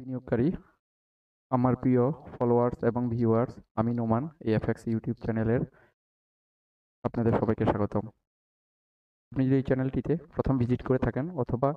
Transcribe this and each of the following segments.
বিনিয়োগকারী, আমার প্রিয় ফলোয়ার্স এবং ভিউয়ার্স, আমি নোমান এএফএক্স ইউটিউব চ্যানেলের আপনাদের সবাইকে স্বাগতম। আপনি যদি এই চ্যানেলটিতে প্রথম ভিজিট করে থাকেন অথবা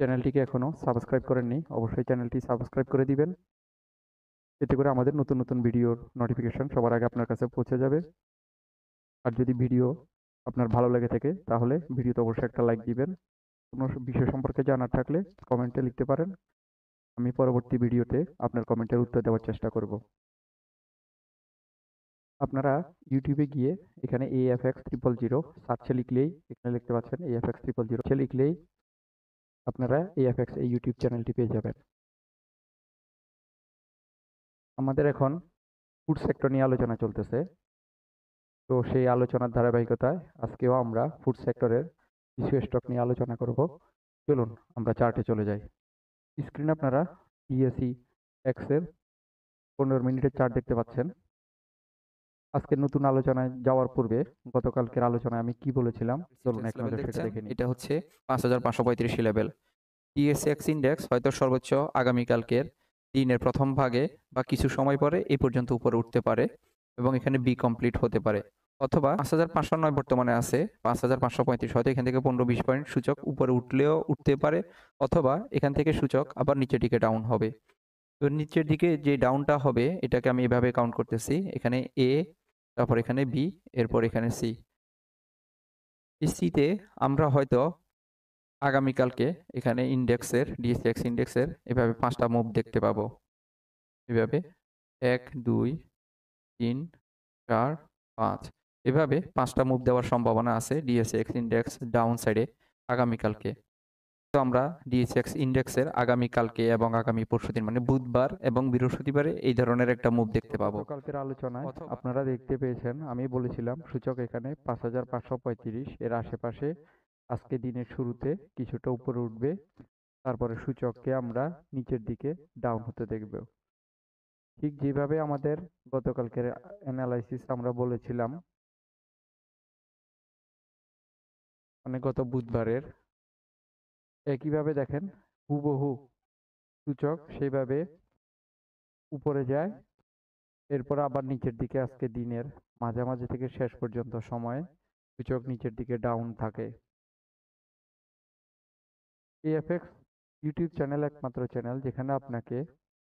চ্যানেলটিকে এখনও সাবস্ক্রাইব করেননি, অবশ্যই চ্যানেলটি সাবস্ক্রাইব করে দিবেন। এতে করে আমাদের নতুন নতুন ভিডিওর নোটিফিকেশন সবার আগে আপনার কাছে পৌঁছে যাবে। আর যদি ভিডিও আপনার ভালো লেগে থাকে তাহলে ভিডিওতে অবশ্যই একটা লাইক দিবেন। কোনো বিষয় সম্পর্কে জানার থাকলে কমেন্টে লিখতে পারেন। আমি পরবর্তী ভিডিওতে আপনার কমেন্টের উত্তর দেওয়ার চেষ্টা করব। আপনারা ইউটিউবে গিয়ে এখানে AFX000 সার্চে লিখলেই এখানে লিখতে পাচ্ছেন AFX000 লিখলেই আপনারা AFX এই ইউটিউব চ্যানেলটি পেয়ে যাবেন। আমাদের এখন ফুড সেক্টর নিয়ে আলোচনা চলতেছে, তো সেই আলোচনার ধারাবাহিকতায় আজকেও আমরা ফুড সেক্টরের কিছু স্টক নিয়ে আলোচনা করব। চলুন আমরা চার্টে চলে যাই। স্ক্রিনে আপনারা DSEX এর 15 মিনিটের চার্ট দেখতে পাচ্ছেন। আজকে নতুন আলোচনায় যাওয়ার পূর্বে গতকালকের আলোচনায় আমি কি বলেছিলাম চলুন এক নজর সেটা দেখে নিই। এটা হচ্ছে 5535 লেভেল। টিএসএক্স ইন্ডেক্স হয়তো সর্বোচ্চ আগামীকালকের দিনের প্রথম ভাগে বা কিছু সময় পরে এই পর্যন্ত উপরে উঠতে পারে এবং এখানে বি কমপ্লিট হতে পারে, অথবা 5509 বর্তমানে আছে, 5535 হয়তো এখান থেকে 15-20 পয়েন্ট সূচক উপরে উঠলেও উঠতে পারে, অথবা এখান থেকে সূচক আবার নিচের দিকে ডাউন হবে। তো নিচের দিকে যে ডাউনটা হবে এটাকে আমি এভাবে কাউন্ট করতেছি, এখানে এ, তারপর এখানে বি, এরপর এখানে সি। এই সিতে আমরা হয়তো আগামীকালকে এখানে ইন্ডেক্সের ডিএসএক্স ইন্ডেক্সের এভাবে 5টা মুভ দেখতে পাবো। এভাবে 1 2 3 4 5, এভাবে 5টা মুভ দেওয়ার সম্ভাবনা আছে ডিএসএক্স ইন্ডেক্স ডাউন সাইডে আগামীকালকে। তো আমরা ডিএসএক্স ইন্ডেক্সের আগামীকালকে এবং আগামী পরশুদিন মানে বুধবার এবং বৃহস্পতিবারে এই ধরনের একটা মুভ দেখতে পাবো। গতকালকের আলোচনায় আপনারা দেখতে পেয়েছেন আমি বলেছিলাম সূচক এখানে 5535 এর আশেপাশে আজকে দিনের শুরুতে কিছুটা উপরে উঠবে, তারপরে সূচককে আমরা নিচের দিকে ডাউন হতে দেখব। ঠিক যেভাবে আমাদের গতকালকের অ্যানালাইসিস আমরা বলেছিলাম, মানে গত বুধবারের, একইভাবে দেখেন হুবহু সূচক সেইভাবে উপরে যায়, এরপর আবার নিচের দিকে আজকে দিনের মাঝামাঝি থেকে শেষ পর্যন্ত সময়ে সূচক নিচের দিকে ডাউন থাকে। এএফএক্স ইউটিউব চ্যানেল একমাত্র চ্যানেল যেখানে আপনাকে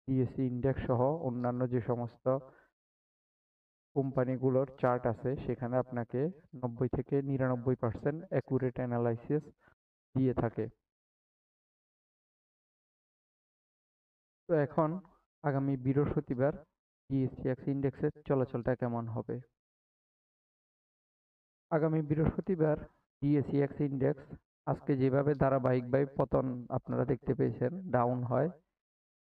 ডিএসই ইন্ডেক্স সহ অন্যান্য যে সমস্ত কোম্পানিগুলোর চার্ট আছে সেখানে আপনাকে 90 থেকে 99% অ্যাকুরেট অ্যানালাইসিস দিয়ে থাকে। তো এখন আগামী বৃহস্পতিবার ডিএসইএক্স ইন্ডেক্সের চলাচলটা কেমন হবে? আগামী বৃহস্পতিবার ডিএসইএক্স ইন্ডেক্স আজকে যেভাবে ধারাবাহিকভাবে পতন আপনারা দেখতে পেয়েছেন, ডাউন হয়,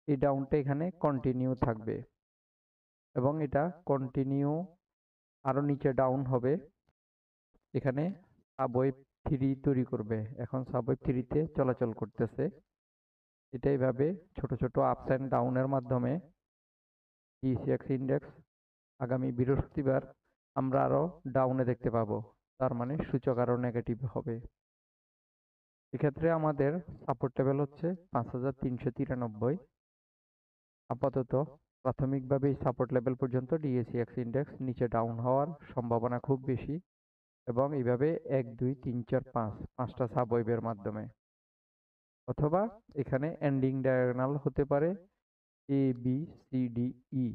এই ডাউনটা এখানে কন্টিনিউ থাকবে এবং এটা কন্টিনিউ আরো নিচে ডাউন হবে। এখানে সাবওয়েভ 3 তৈরি করবে, এখন সাবওয়েভ 3 তে চলাচল করতেছে। এটা এইভাবে ছোট ছোট আপস অ্যান্ড ডাউনের মাধ্যমে ডিএসইএক্স ইন্ডেক্স আগামী বৃহস্পতিবার আমরা আরো ডাউনে দেখতে পাবো, তার মানে সূচক আরো নেগেটিভ হবে। এক্ষেত্রে আমাদের সাপোর্ট লেভেল হচ্ছে 5393। আপাতত প্রাথমিকভাবে এই সাপোর্ট লেভেল পর্যন্ত ডিএসইএক্স ইন্ডেক্স নিচে ডাউন হওয়ার সম্ভাবনা খুব বেশি, এবং এইভাবে 1 2 3 4 5 5টা সাবওয়েভের মাধ্যমে, অথবা এখানে এন্ডিং ডায়াগোনাল হতে পারে ABCDE,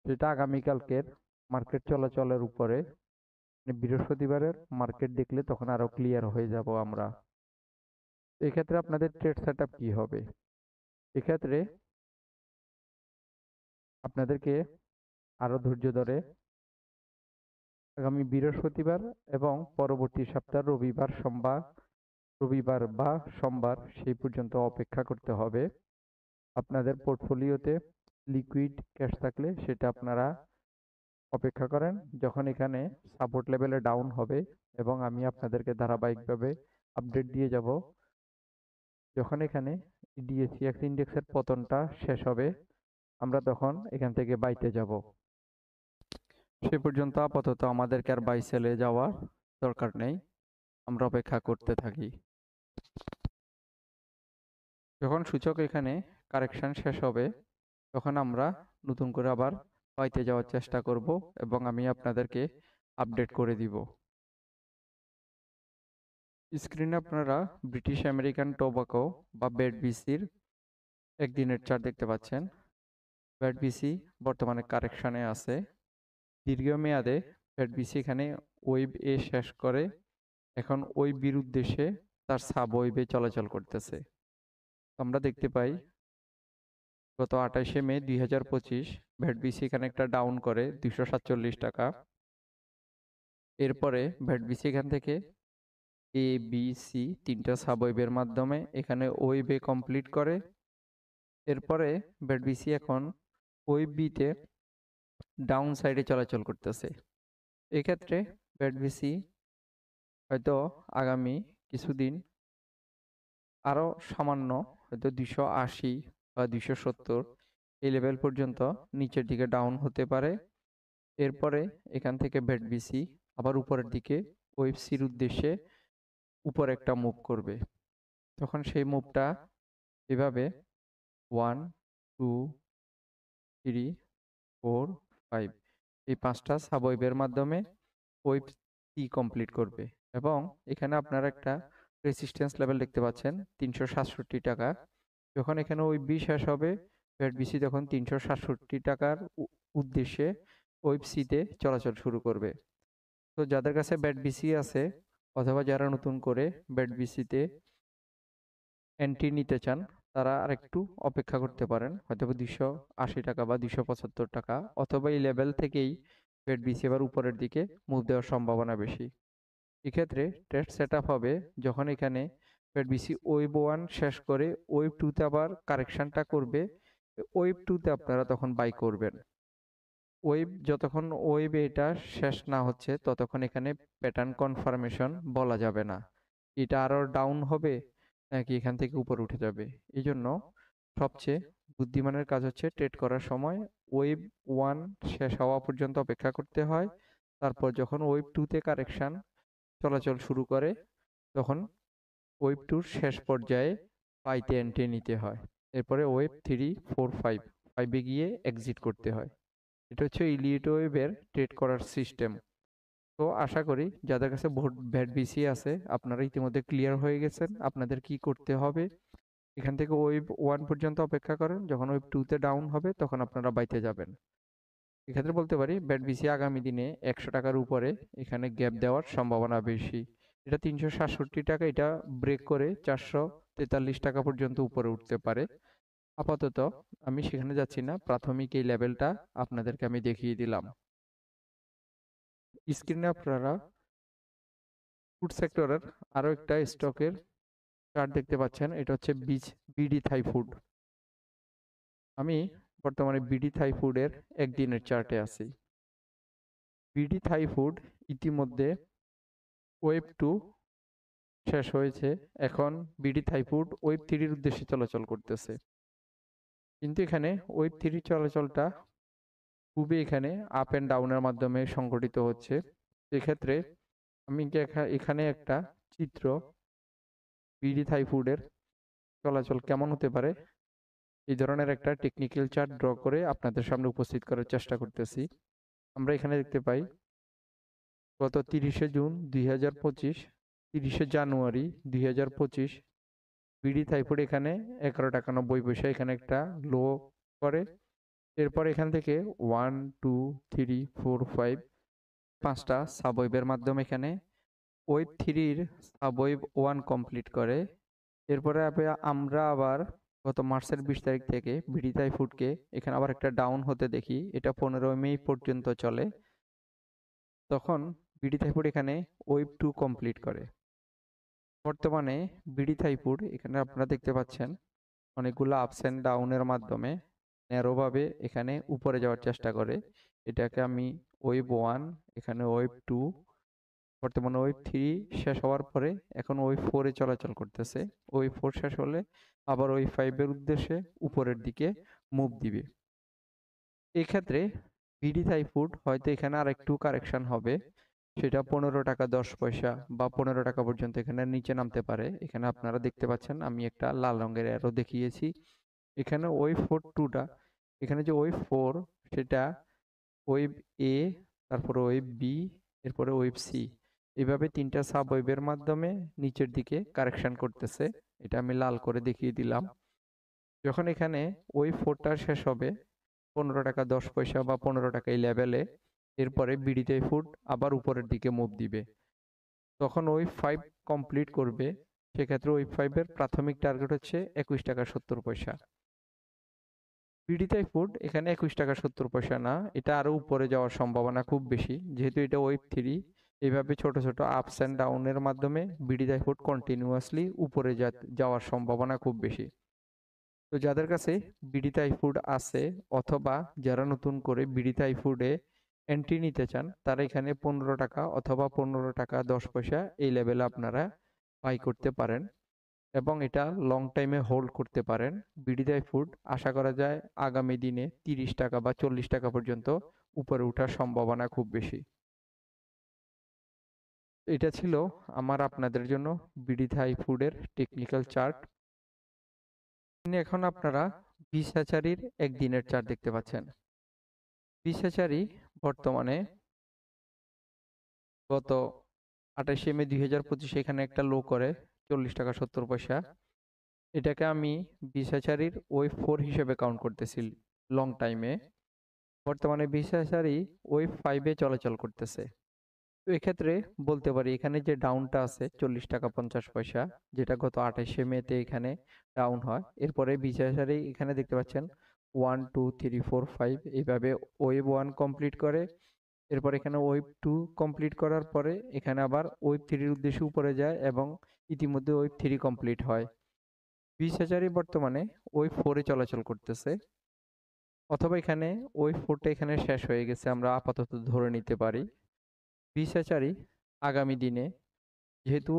যেটা আগামীকালকের মার্কেট চলাচলের উপরে, মানে বৃহস্পতিবারের মার্কেট দেখলে তখন আরো ক্লিয়ার হয়ে যাব আমরা। এক্ষেত্রে আপনাদের ট্রেড সেটআপ কি হবে? এক্ষেত্রে আপনাদেরকে আরো ধৈর্য ধরে আগামী বৃহস্পতিবার এবং পরবর্তী সপ্তাহ রবিবার বা সোমবার সেই পর্যন্ত অপেক্ষা করতে হবে। আপনাদের পোর্টফোলিওতে লিকুইড ক্যাশ থাকলে সেটা আপনারা অপেক্ষা করেন যখন এখানে সাপোর্ট লেভেলে ডাউন হবে, এবং আমি আপনাদেরকে ধারাবাহিকভাবে আপডেট দিয়ে যাব যখন এখানে ডিএসইএক্স ইন্ডেক্সের পতনটা শেষ হবে, আমরা তখন এখান থেকে বাইতে যাব। সে পর্যন্ত আপাতত আমাদেরকে আর বাই সেলে যাওয়ার দরকার নেই, আমরা অপেক্ষা করতে থাকি। যখন সূচক এখানে কারেকশন শেষ হবে তখন আমরা নতুন করে আবার পাইতে যাওয়ার চেষ্টা করব এবং আমি আপনাদেরকে আপডেট করে দিব। স্ক্রিনে আপনারা ব্রিটিশ আমেরিকান টোবাকো বা BATBC-র একদিনের চার্ট দেখতে পাচ্ছেন। BATBC বর্তমানে কারেকশনে আছে। দীর্ঘমেয়াদে BATBC এখানে ওয়েভ এ শেষ করে এখন ওয়েভ বির উদ্দেশ্যে তার সাব ওয়েভে চলাচল করতেছে। আমরা দেখতে পাই গত 28শে মে 2025 BATBC এখানে একটা ডাউন করে 247 টাকা। এরপরে BATBC এখান থেকে এ বি সি তিনটা সাব ওয়েভের মাধ্যমে এখানে ওয়েভে কমপ্লিট করে। এরপরে BATBC এখন ওয়েভ বিতে ডাউন সাইডে চলাচল করতেছে। এক্ষেত্রে BATBC হয়তো আগামী কিছুদিন আরো সামান্য হয়তো 280 বা 270 এই লেভেল পর্যন্ত নিচের দিকে ডাউন হতে পারে। এরপরে এখান থেকে BATBC আবার উপরের দিকে ওয়েভ সির উদ্দেশ্যে উপরে একটা মুভ করবে। তখন সেই মুভটা এভাবে 1 2 3 4 5 এই পাঁচটা সাবওয়েভের মাধ্যমে ওয়েভ সি কমপ্লিট করবে এবং এখানে আপনারা একটা রেসিস্ট্যান্স লেভেল দেখতে পাচ্ছেন 367 টাকা। যখন এখানে ওয়েভ বি শেষ হবে BATBC তখন 367 টাকার উদ্দেশ্যে ওয়েভ সিতে চলাচল শুরু করবে। তো যাদের কাছে BATBC আছে অথবা যারা নতুন করে BATBC-তে এন্ট্রি নিতে চান তারা আরেকটু অপেক্ষা করতে পারেন, হয়তো 280 টাকা বা 275 টাকা, অথবা এই লেভেল থেকেই BATBC এবার উপরের দিকে মুভ দেওয়ার সম্ভাবনা বেশি। এক্ষেত্রে ট্রেড সেট আপ হবে যখন এখানে BATBC ওয়েভ 1 শেষ করে ওয়েভ 2 তে আবার কারেকশনটা করবে। ওয়েভ 2 তে আপনারা তখন বাই করবেন। যতক্ষণ ওয়েভ এটা শেষ না হচ্ছে ততক্ষণ এখানে প্যাটার্ন কনফার্মেশন বলা যাবে না, এটা আরো ডাউন হবে নাকি এখান থেকে উপরে উঠে যাবে। এই জন্য সবচেয়ে বুদ্ধিমানের কাজ হচ্ছে ট্রেড করার সময় ওয়েভ 1 শেষ হওয়া পর্যন্ত অপেক্ষা করতে হয়। তারপর যখন ওয়েভ 2 তে কারেকশন চলাচল শুরু করে তখন ওয়েভ 2 শেষ পর্যায়ে পাইতে এন্ট্রি নিতে হয়। এরপরে ওয়েভ 3 4 5 গিয়ে এক্সিট করতে হয়। এটা হচ্ছে ইলিয়েট ওয়েভের ট্রেড করার সিস্টেম। তো আশা করি যাদের কাছে BATBC আছে আপনারা ইতিমধ্যে ক্লিয়ার হয়ে গেছেন আপনাদের কি করতে হবে। এখান থেকে ওয়েভ 1 পর্যন্ত অপেক্ষা করেন, যখন ওয়েভ 2 তে ডাউন হবে তখন আপনারা বাইতে যাবেন। এক্ষেত্রে বলতে পারি BATBC আগামী দিনে 100 টাকার উপরে এখানে গ্যাপ দেওয়ার সম্ভাবনা বেশি। এটা 367 টাকা, এটা ব্রেক করে 443 টাকা পর্যন্ত উপরে উঠতে পারে। আপাতত আমি সেখানে যাচ্ছি না, প্রাথমিক এই লেভেলটা আপনাদেরকে আমি দেখিয়ে দিলাম। স্ক্রিনে আপনারা ফুড সেক্টরের আরো একটা স্টকের চার্ট দেখতে পাচ্ছেন, এটা হচ্ছে বিডি থাই ফুড। আমি বর্তমানে বিডি থাই ফুডের একদিনের চার্টে আছি। বিডি থাই ফুড ইতিমধ্যে ওয়েভ 2 শেষ হয়েছে, এখন বিডি থাই ফুড ওয়েভ 3 এর উদ্দেশ্যে চলাচল করতেছে। কিন্তু এখানে ওয়েভ 3 চলাচলটা খুবই এখানে আপ এন্ড ডাউনের মাধ্যমে সংঘটিত হচ্ছে। সেক্ষেত্রে আমি এখানে একটা চিত্র বিডি থাই ফুডের চলাচল কেমন হতে পারে এই ধরনের একটা টেকনিক্যাল চার্ট ড্র করে আপনাদের সামনে উপস্থিত করার চেষ্টা করতেছি। আমরা এখানে দেখতে পাই গত 30শে জুন 2025, 30শে জানুয়ারি 2025 বিডি থাই ফুড এখানে 11 টাকা 90 পয়সা এখানে একটা লো করে। এরপর এখান থেকে 1 2 3 4 5 পাঁচটা সাবওয়েভের মাধ্যমে এখানে ওয়েভ 3-র সাবওয়েভ 1 কমপ্লিট করে। এরপরে আমরা আবার গত মার্চের 20 তারিখ থেকে বিডি থাই ফুডকে এখানে আবার একটা ডাউন হতে দেখি, এটা 15 মে পর্যন্ত চলে। তখন বিডি থাই ফুড এখানে ওয়েভ 2 কমপ্লিট করে। বর্তমানে বিডি থাই ফুড এখানে আপনারা দেখতে পাচ্ছেন অনেকগুলো আপস এন্ড ডাউনের মাধ্যমে ন্যারোভাবে এখানে উপরে যাওয়ার চেষ্টা করে। এটাকে আমি ওয়েভ 1, এখানে ওয়েভ 2, বর্তমানে ওয়েভ 3 শেষ হওয়ার পরে এখন ওয়েভ 4 এ চলাচল করতেছে। ওয়েভ 4 শেষ হলে আবার ওয়েভ 5 এর উদ্দেশ্যে উপরের দিকে মুভ দিবে। এই ক্ষেত্রে বিডি থাই ফুড হয়তো এখানে আর একটু কারেকশন হবে, সেটা 15 টাকা 10 পয়সা বা 15 টাকা পর্যন্ত এখানে নিচে নামতে পারে। এখানে আপনারা দেখতে পাচ্ছেন আমি একটা লাল রঙের অ্যারো দেখিয়েছি। এখানে ওয়েভ 4 টা, এখানে যে ওয়েভ 4 সেটা ওয়েভ এ, তারপরে ওয়েভ বি, এরপরে ওয়েভ সি, এইভাবে 3টা সাব ওয়েভের মাধ্যমে নিচের দিকে কারেকশন করতেছে। এটা আমি লাল করে দেখিয়ে দিলাম। যখন এখানে ওয়েভ 4টা শেষ হবে 15 টাকা 10 পয়সা বা 15 টাকা এই লেভেলে, এরপরে বিডিটাই ফুড আবার উপরের দিকে মুভ দিবে। তখন ওয়েভ 5 কমপ্লিট করবে, সেক্ষেত্রে ওয়েভ 5 এর প্রাথমিক টার্গেট হচ্ছে 21 টাকা 70 পয়সা। বিডিটাই ফুড এখানে 21 টাকা 70 পয়সা না, এটা আরো উপরে যাওয়ার সম্ভাবনা খুব বেশি, যেহেতু এটা ওয়েভ 3। এইভাবে ছোট ছোট আপস অ্যান্ড ডাউনের মাধ্যমে বিডিটাই ফুড কন্টিনিউয়াসলি উপরে যাওয়ার সম্ভাবনা খুব বেশি। তো যাদের কাছে বিডি থাই ফুড আছে, অথবা যারা নতুন করে বিডি থাই ফুডে এন্ট্রি নিতে চান, তারা এখানে 15 টাকা অথবা 15 টাকা 10 পয়সা এই লেভেলে আপনারা বাই করতে পারেন এবং এটা লং টাইমে হোল্ড করতে পারেন। বিডি থাই ফুড আশা করা যায় আগামী দিনে 30 টাকা বা 40 টাকা পর্যন্ত উপরে ওঠার সম্ভাবনা খুব বেশি। এটা ছিল আমার আপনাদের জন্য বিডি থাই ফুডের টেকনিক্যাল চার্ট। এখন আপনারা বিশাচারীর একদিনের চার্ট দেখতে পাচ্ছেন। বিশাচারী বর্তমানে গত 28 মে 2025 এখানে একটা লো করে 40 টাকা 70 পয়সা। এটাকে আমি বিশাচারীর ওয়েভ 4 হিসেবে কাউন্ট করতেছি লং টাইমে। বর্তমানে বিশাচারী ওয়েভ 5 এ চলাচল করতেছে। তো এক্ষেত্রে বলতে পারি এখানে যে ডাউনটা আছে 40 টাকা 50 পয়সা, যেটা গত 28 মেতে এখানে ডাউন হয়। এরপরে বিশাচারী এখানে দেখতে পাচ্ছেন 1 2 3 4 5 এইভাবে ওয়েভ 1 কমপ্লিট করে। এরপর এখানে ওয়েভ 2 কমপ্লিট করার পরে এখানে আবার ওয়েভ 3 উদ্দেশ্যে উপরে যায় এবং ইতিমধ্যে ওয়েভ 3 কমপ্লিট হয়। বিশাচারী বর্তমানে ওয়েভ 4 এ চলাচল করতেছে, অথবা এখানে ওয়েভ 4টা এখানে শেষ হয়ে গেছে আমরা আপাতত ধরে নিতে পারি। বিশাচারী আগামী দিনে, যেহেতু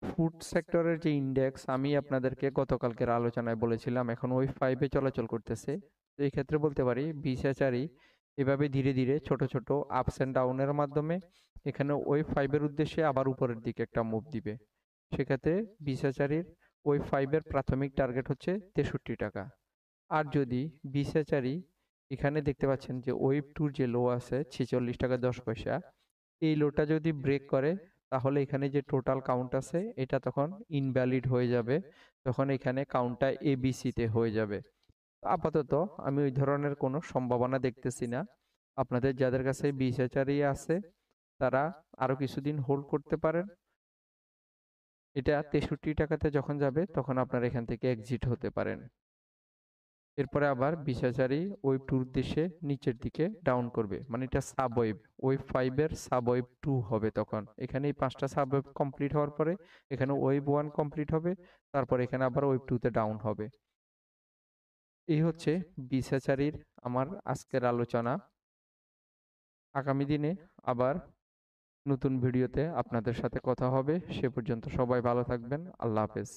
ফুড সেক্টরের যে ইন্ডেক্স আমি আপনাদেরকে গতকালকের আলোচনায় বলেছিলাম এখন ওয়েভ 5 এ চলাচল করতেছে, তো এই ক্ষেত্রে বলতে পারি বিশাচারী এভাবে ধীরে ধীরে ছোট ছোট আপস এন্ড ডাউনের মাধ্যমে এখানে ওয়েভ 5 এর উদ্দেশ্যে আবার উপরের দিকে একটা মুভ দিবে। সেক্ষেত্রে বিশাচারীর ওয়েভ 5 এর প্রাথমিক টার্গেট হচ্ছে 63 টাকা। আর যদি বিশাচারী এখানে দেখতে পাচ্ছেন যে ওয়েভ 2 যে লো আছে 46 টাকা 10 পয়সা, এই লোটা যদি ব্রেক করে তাহলে এখানে যে টোটাল কাউন্ট আছে এটা তখন ইনভ্যালিড হয়ে যাবে, তখন এখানে কাউন্টটা এবিসি তে হয়ে যাবে। আপাতত আমি ওই ধরনের কোনো সম্ভাবনা দেখতেছি না। আপনাদের যাদের কাছে বিশাচারী আছে তারা আরো কিছুদিন হোল্ড করতে পারেন। এটা 63 টাকাতে যখন যাবে তখন আপনারা এখান থেকে এক্সিট হতে পারেন। এরপরে আবার বিশাচারী ওয়েভ 2 উদ্দেশ্যে নিচের দিকে ডাউন করবে, মানে এটা সাব ওয়েভ, ওয়েভ 5 এর সাব ওয়েভ 2 হবে। তখন এখানে এই 5টা সাব ওয়েভ কমপ্লিট হওয়ার পরে এখানে ওয়েভ 1 কমপ্লিট হবে, তারপর এখানে আবার ওয়েভ 2 তে ডাউন হবে। এই হচ্ছে বিশাচারীর আমার আজকের আলোচনা। আগামী দিনে আবার নতুন ভিডিওতে আপনাদের সাথে কথা হবে। সে পর্যন্ত সবাই ভালো থাকবেন। আল্লাহ হাফেজ।